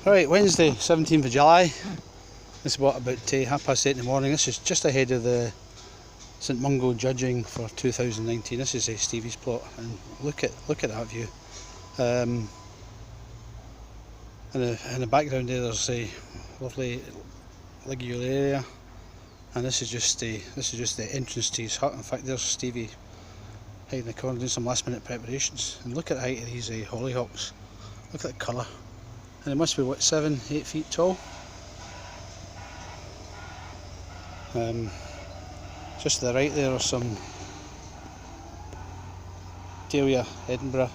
Right, Wednesday 17th of July. It's about 8:30 in the morning. This is just ahead of the St Mungo judging for 2019. This is Stevie's plot, and look at that view. In the background there's a lovely ligule area, and this is just the entrance to his hut. In fact, there's Stevie hiding in the corner doing some last minute preparations. And look at the height of these hollyhocks. Look at the colour. And it must be, what, 7-8 feet tall? Just to the right there are some Dahlia Edinburgh.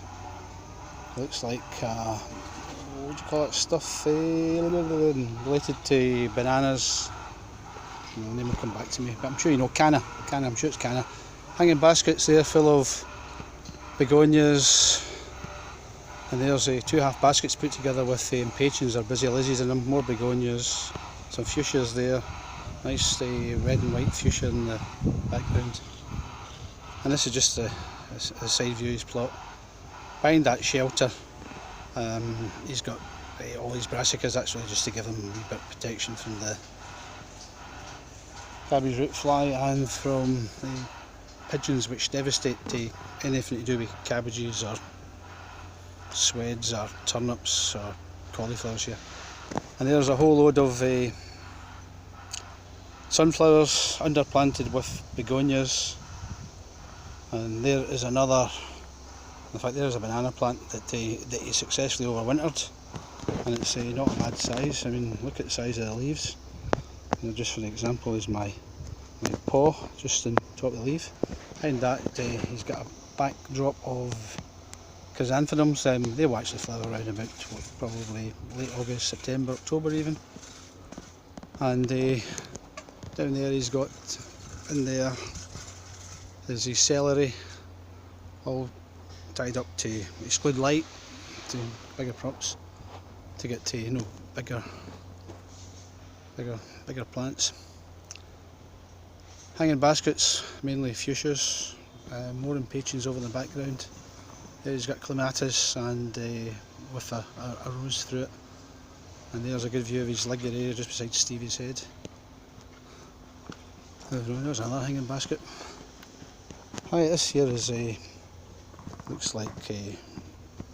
Looks like, what would you call it, stuff related to bananas. The name will come back to me, but I'm sure you know, canna, I'm sure it's canna. Hanging baskets there full of begonias. And there's two half baskets put together with impatiens or busy lizzies in them, more begonias, some fuchsias there, nice red and white fuchsia in the background. And this is just the side view of his plot. Behind that shelter, he's got all these brassicas. That's really just to give him a wee bit of protection from the cabbage root fly and from the pigeons which devastate anything to do with cabbages or sweds or turnips or cauliflowers here. And there's a whole load of sunflowers underplanted with begonias, and there is another. In fact, there's a banana plant that he successfully overwintered, and it's not a bad size. I mean, look at the size of the leaves. Just for an example is my paw just on top of the leaf. Behind that he's got a backdrop of chrysanthemums. They will actually flower around about probably late August, September, October even. And down there he's got, in there, there's his celery, all tied up to exclude light, to bigger props, to get to bigger plants. Hanging baskets, mainly fuchsias, more impatiens over in the background. He's got clematis and with a rose through it. And there's a good view of his ligure area just beside Stevie's head. There's another hanging basket. Right, this here is looks like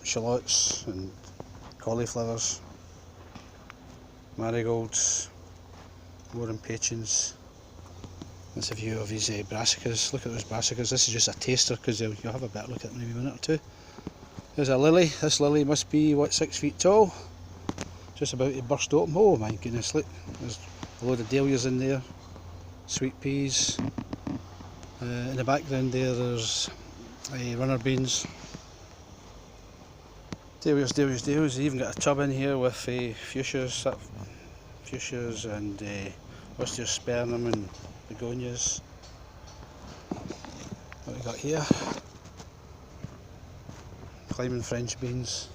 shallots and cauliflowers, marigolds, more impatiens. That's a view of his brassicas. Look at those brassicas. This is just a taster because you'll have a better look at them in maybe a minute or two. There's a lily. This lily must be, what, 6 feet tall? Just about to burst open. Oh my goodness, look. There's a load of dahlias in there. Sweet peas. In the background there's runner beans. Dahlias. They even got a tub in here with fuchsias and osteospermum and begonias. What we got here? Climbing French beans.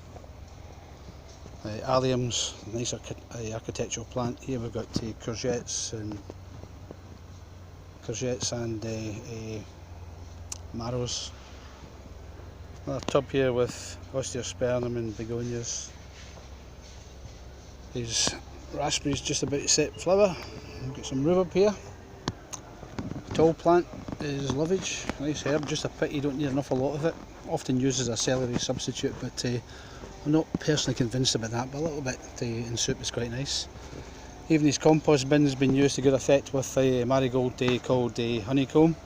Alliums, nice architectural plant. Here we've got courgettes and marrows. Another tub here with osteospermum and begonias. These raspberries just about to set flower. We've got some rhubarb here. Tall plant is lovage, nice herb, just a pity you don't need an awful lot of it. Often used as a celery substitute, but I'm not personally convinced about that, but a little bit in soup is quite nice. Even his compost bin has been used to good effect with a marigold called honeycomb,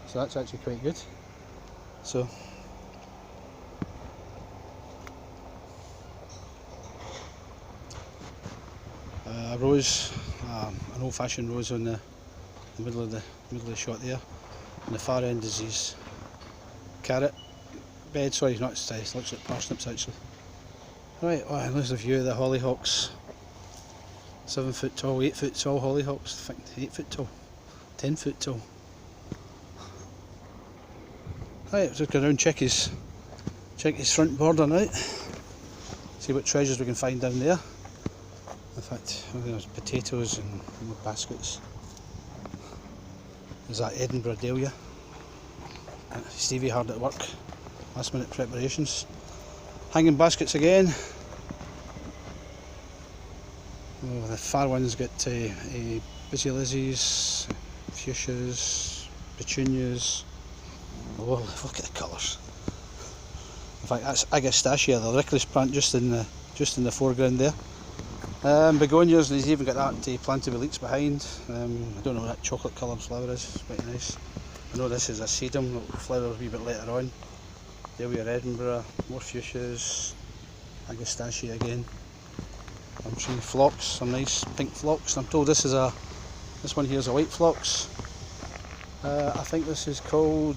so that's actually quite good. So a rose, an old-fashioned rose on the middle of the shot there. And the far end is his carrot bed. Sorry, not it looks like parsnips actually. Right, well, there's a view of the hollyhocks. 7 foot tall, 8 foot tall hollyhocks. I think 8 foot tall, 10 foot tall. Right, let's go around check his front border now. See what treasures we can find down there. In fact, there's potatoes and more baskets. There's that Edinburgh Dahlia. Stevie hard at work, last minute preparations. Hanging baskets again. Oh, the far ones got busy lizzies, fuchsias, petunias. Oh, look at the colours. In fact, that's Agastacia, the licorice plant, just in the foreground there. Begonias, and he's even got that planted with leeks behind. I don't know what that chocolate coloured flower is, it's quite nice. I know this is a sedum that will flower a wee bit later on. There we are, Edinburgh, more fuchsias, Agastacia again. I'm seeing phlox, some nice pink phlox. I'm told this one here is a white phlox. I think this is called,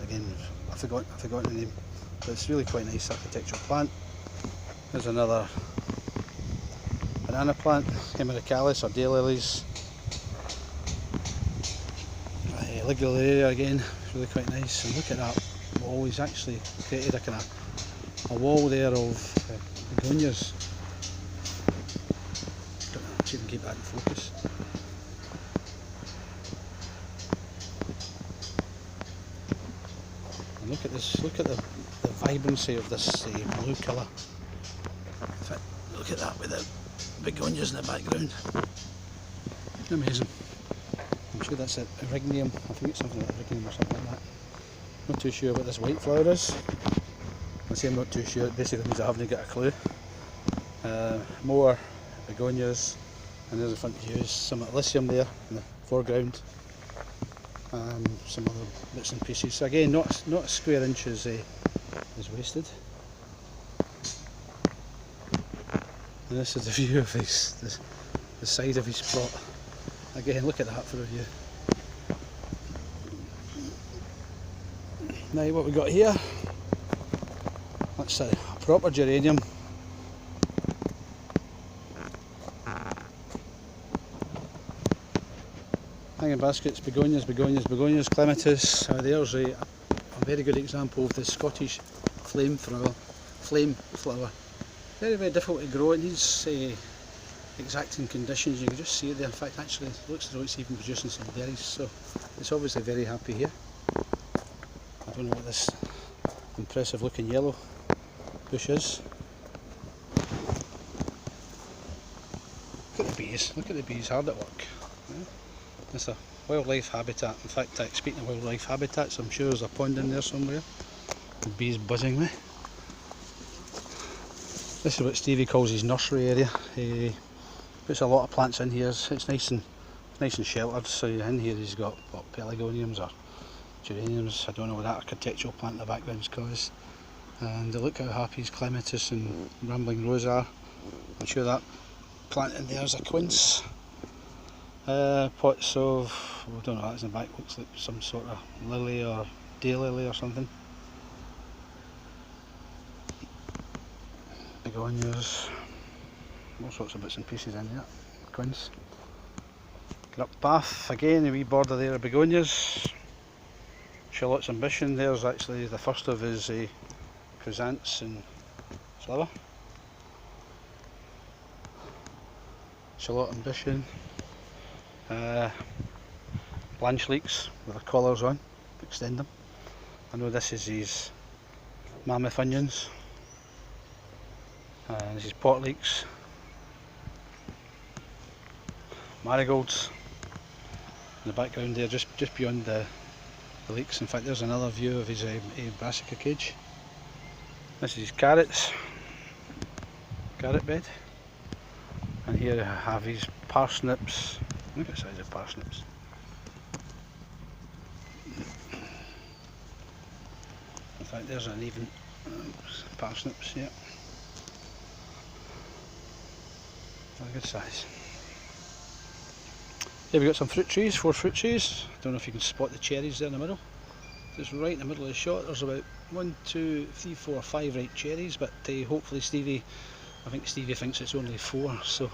again, I've forgotten the name, but it's really quite nice architectural plant. There's another banana plant, Hemericalis or daylilies. Ligularia again, really quite nice. And look at that wall, he's actually created a kind of a wall there of begonias. Don't know, see if we can keep that in focus. And look at this, look at the vibrancy of this blue colour. In fact, look at that with the begonias in the background. Amazing. I'm sure that's an erignium. I think it's something like erignium or something like that. Not too sure what this white flower is. I say I'm not too sure, it basically means I haven't got a clue. More begonias, and there's the front views, some Elysium there in the foreground. Some other bits and pieces. So again, not a square inch is wasted. And this is the view of the side of his plot. Again, look at that for a view. Now what we got here, that's a proper geranium. Hanging baskets, begonias, clematis. There's a very good example of the Scottish flame flower. Very, very difficult to grow. It needs exacting conditions. You can just see it there. In fact, actually, it looks as though it's even producing some berries. So it's obviously very happy here. I don't know what this impressive looking yellow bush is. Look at the bees. Look at the bees, hard at work. Yeah. It's a wildlife habitat. In fact, speaking of wildlife habitats, I'm sure there's a pond in there somewhere. The bees buzzing me. This is what Stevie calls his nursery area. He puts a lot of plants in here. It's nice and sheltered. So in here he's got pelargoniums or geraniums. I don't know what that architectural plant in the background is called. And look how happy his clematis and rambling rose are. I'm sure that plant in there is a quince. Pots of, I don't know what that's in the back, looks like some sort of lily or daylily or something. Begonias, all sorts of bits and pieces in there. Quince. Get up path again, a wee border there of begonias. Charlotte's Ambition, there's actually the first of his chrysanths and flower. Charlotte Ambition. Blanche leeks with their collars on, extend them. I know this is his mammoth onions. This is pot leeks. Marigolds in the background there, just beyond the leeks. In fact, there's another view of his brassica cage. This is his carrot bed. And here I have his parsnips. Look at the size of parsnips. In fact, there's an even parsnips, yeah. A good size. Here we've got some fruit trees, 4 fruit trees. Don't know if you can spot the cherries there in the middle. Just right in the middle of the shot, there's about 1, 2, 3, 4, 5 ripe cherries, but hopefully I think Stevie thinks it's only 4, so.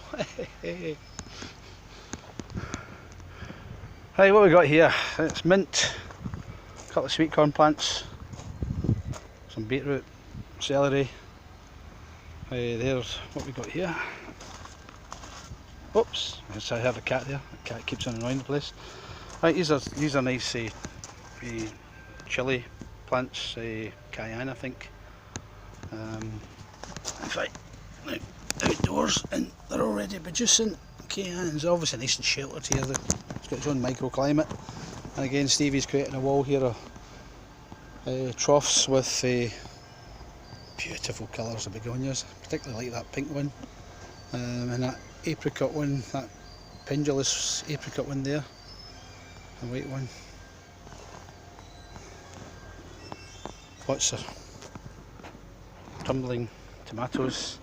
Right, what we got here? It's mint, a couple of sweet corn plants, some beetroot, celery. There's what we got here. Oops, I have a cat there. The cat keeps on annoying the place. Right, these are nice chili plants, cayenne I think. In fact, out indoors and they're already producing. Okay, and it's obviously nice and sheltered here. It's got its own microclimate. And again, Stevie's creating a wall here of troughs with beautiful colours of begonias. Particularly like that pink one, and that apricot one, that pendulous apricot one there, the white one. Lots of tumbling tomatoes,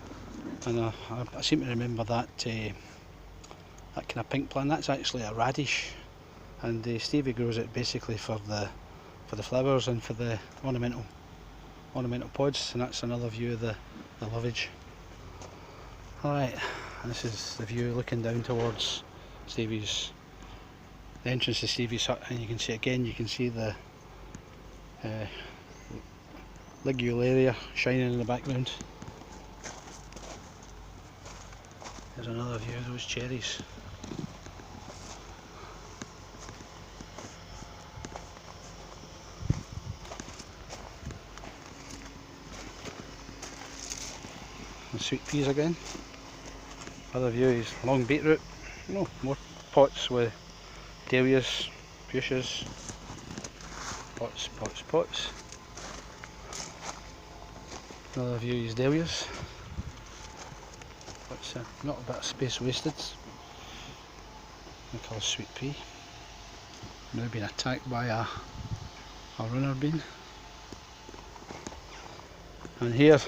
and I seem to remember that that kind of pink plant. That's actually a radish, and Stevie grows it basically for the flowers and for the ornamental pods. And that's another view of the lovage. Alright, and this is the view looking down towards the entrance to Stevie's hut, and you can see again, you can see the ligularia shining in the background. There's another view of those cherries. And sweet peas again. Other view is long beetroot. No, more pots with dahlias, fuchsias. Pots, pots, pots. Another view is dahlias. But not a bit of space wasted. Look, called sweet pea. Now being attacked by a runner bean. And here is,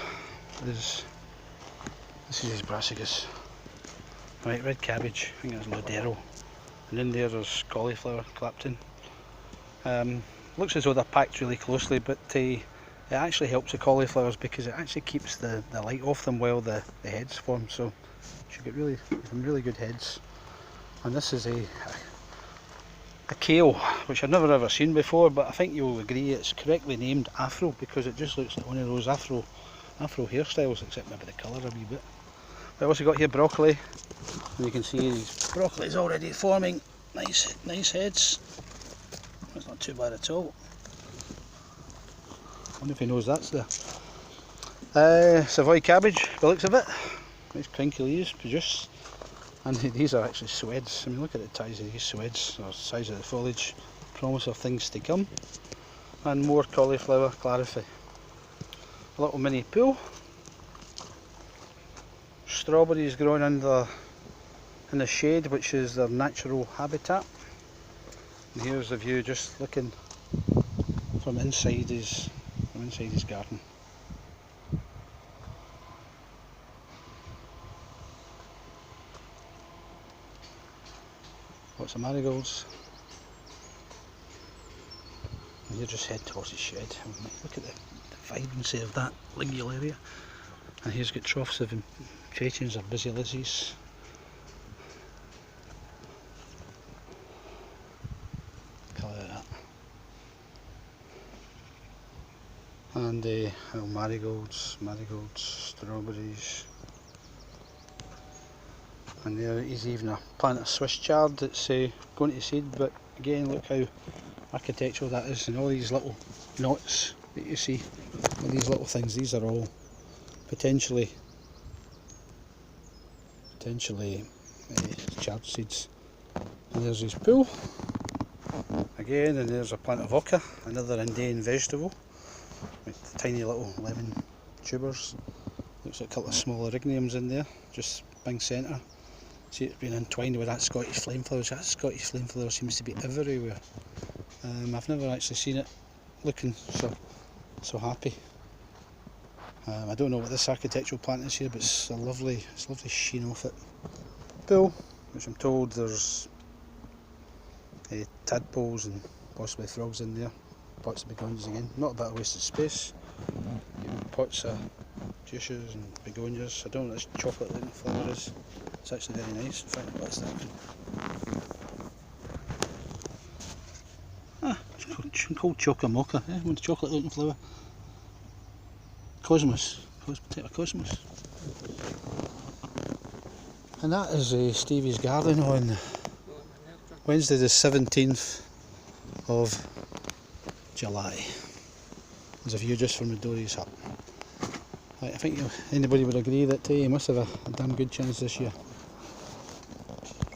this is his brassicas. Right, red cabbage, I think that's Lodero. And in there's cauliflower clapped in. Looks as though they're packed really closely, but it actually helps the cauliflowers because it actually keeps the light off them while the heads form, so you should get some really good heads. And this is a kale, which I've never ever seen before, but I think you'll agree it's correctly named Afro because it just looks like one of those Afro hairstyles, except maybe the colour a wee bit. We've also got here broccoli, and you can see these broccoli is already forming nice heads. That's not too bad at all. I wonder if he knows that's there. Savoy cabbage, by the looks of it. Nice crinkly leaves produce. And these are actually sweds. I mean, look at the size of these sweds, or size of the foliage. Promise of things to come. And more cauliflower clarify. A little mini pool. Strawberries growing in the shade, which is their natural habitat. And here's the view just looking from inside his garden. Lots of marigolds. And you just head towards his shed. Look at the vibrancy of that ligularia. And here's got troughs of chachens or basilicas. Colour of that. And marigolds, strawberries. And there is even a plant of Swiss chard that's going to seed, but again, look how architectural that is, and all these little knots that you see, all these little things, these are all potentially chard seeds. And there's his pool again, and there's a plant of oca, another Indian vegetable with tiny little lemon tubers. Looks like a couple of small erigniums in there, just bang centre. See, it's been entwined with that Scottish flame flower. That Scottish flame flower seems to be everywhere. I've never actually seen it looking so happy. I don't know what this architectural plant is here, but it's a lovely sheen off it. Pool, which I'm told there's tadpoles and possibly frogs in there. Pots of begonias again, not a bit of wasted space. Pots of fuchsias and begonias. I don't know what this chocolate looking flower is. It's actually very nice. In fact, what's that? It's called choca mocha. What's chocolate looking flower? Cosmos. Potato cosmos. And that is Stevie's garden on Wednesday the 17th of July. There's a view just from the door of his hut. I think anybody would agree that he must have a damn good chance this year.